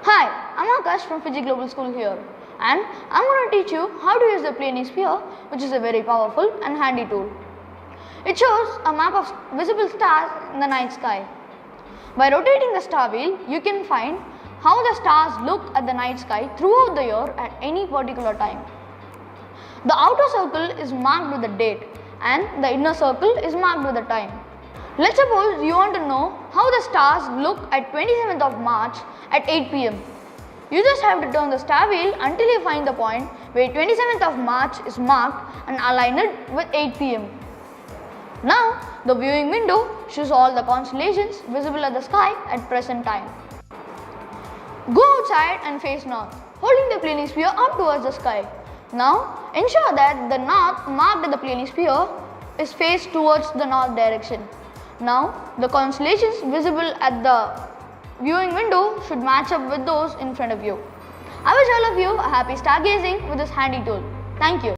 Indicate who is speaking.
Speaker 1: Hi, I'm Akash from Fiji Global School here, and I'm going to teach you how to use the planisphere, which is a very powerful and handy tool. It shows a map of visible stars in the night sky. By rotating the star wheel, you can find how the stars look at the night sky throughout the year at any particular time. The outer circle is marked with the date and the inner circle is marked with the time. Let's suppose you want to know how the stars look at 27th of March at 8 pm. You just have to turn the star wheel until you find the point where 27th of March is marked and align it with 8 pm. Now, the viewing window shows all the constellations visible at the sky at present time. Go outside and face north, holding the planisphere up towards the sky. Now, ensure that the north marked in the planisphere is faced towards the north direction. Now, the constellations visible at the viewing window should match up with those in front of you. I wish all of you a happy stargazing with this handy tool. Thank you.